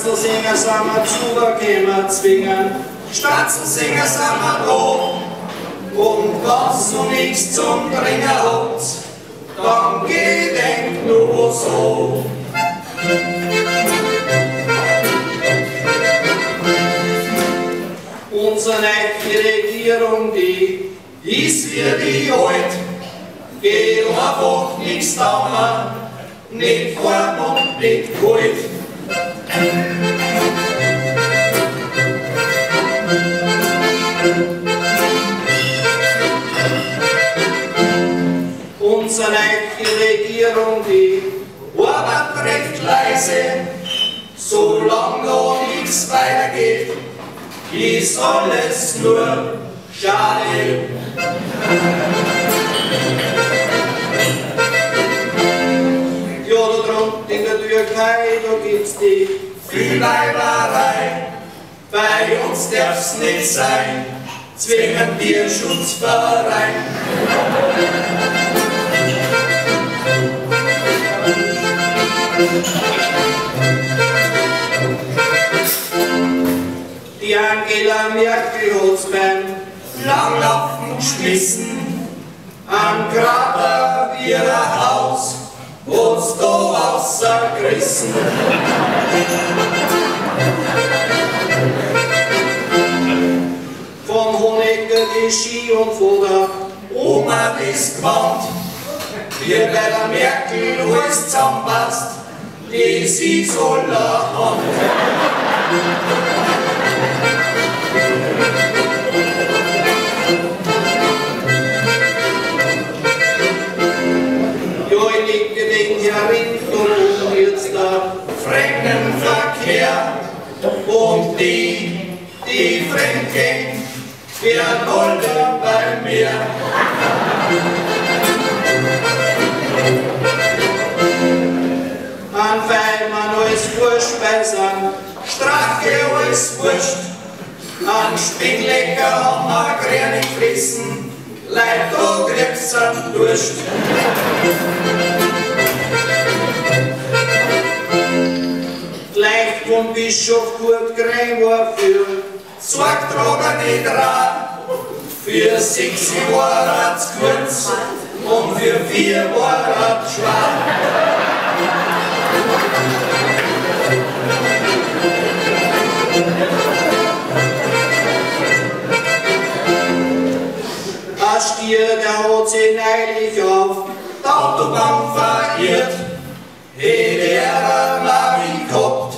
Statzensänger sind wir zugekommen zwingen, Statzensänger sind wir da. Und wenn's noch nichts zum Trinken habt, dann gedenkt nur so. Unsere neue Regierung, die ist wie die alt, geht einfach nichts dauern, nicht warm und nicht kalt. unsere neue Regierung, die arbeitet recht leise, solange noch nichts weitergeht, ist alles nur schade. Ja, da drunten in der Türkei, da gibt's die viel Weiberei. Bei uns darf's nicht sein, zwingen Tierschutzverein. Die Angela Merkel hat's beim Langlaufen geschmissen, am Krater wie ein Haus, hat's da rausgerissen. Vom Honecker die Ski und von der Oma das Gewand, wie bei der Merkel alles zusammenpasst, das ist allerhand. Und jetzt der Fremdenverkehr und die Fremden werden alle bei mir. an weil man alles Vorspeisen, Strache alles wurscht, an Spinnlecker haben wir grüne gefressen, Leid da kriegt's einen Durst. gleich vom Bischof Kurt Grein war für Sorgtrager nicht rar, für 6 war es kurz und für 4 war es schwach. ein Stier, der hat sich neulich auf Die Autobahn verirrt, hätte er Navi gehabt,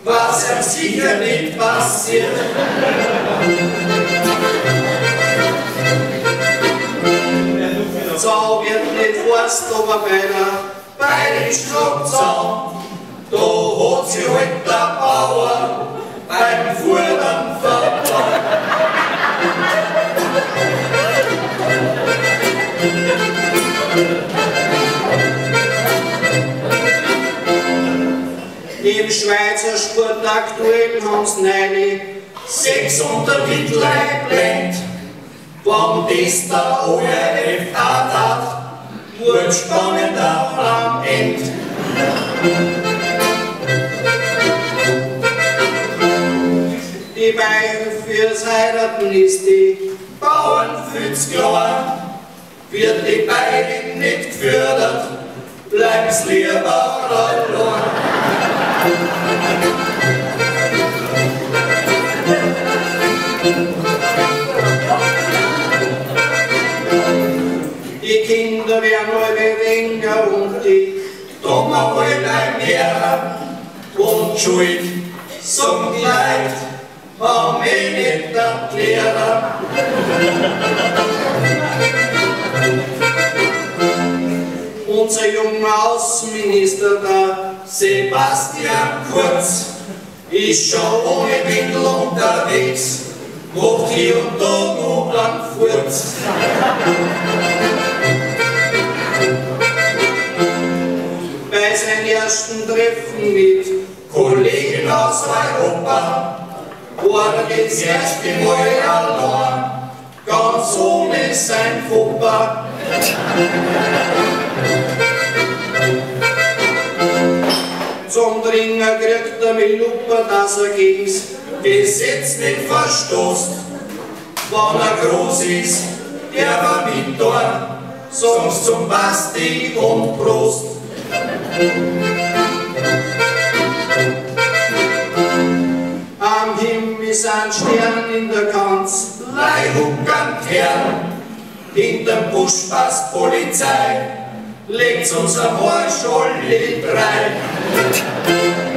was ihm sicher nicht passiert. Zau wird nicht Forst, aber Bei den Schluckzaun, da hat sich halt der Bauer beim Fordern vertan. im Schweizer Sport aktuell haben's neulich 6 Untertitel einblendet, wann das der ORF hat, wird spannender am Ende. die Weichen fürs Heiraten ist die Bauern fühlt's klar, wird die beiden nicht gefördert, bleib's lieber allein. Die Kinder werden alle weniger und die Dummer wollen ein mehr und Schuld zum Leid haben nicht der Lehrer. unser junger Außenminister, der Sebastian Kurz ist schon ohne Windel unterwegs, macht hier und da noch einen Furz. bei seinem ersten Treffen mit Kollegen aus Europa war er das erste Mal allein, ganz ohne sein Fuppa. zum Trinken kriegt mit Lupe, dass ging's. Gesetz nicht verstoßt, wenn groß ist, der war mit da, sag's zum Basti und Prost. Am Himmel sind Sterne in der Kanz, Leihhuckern Kern, hinterm Busch passt Polizei, legt's unser Marschall in 3.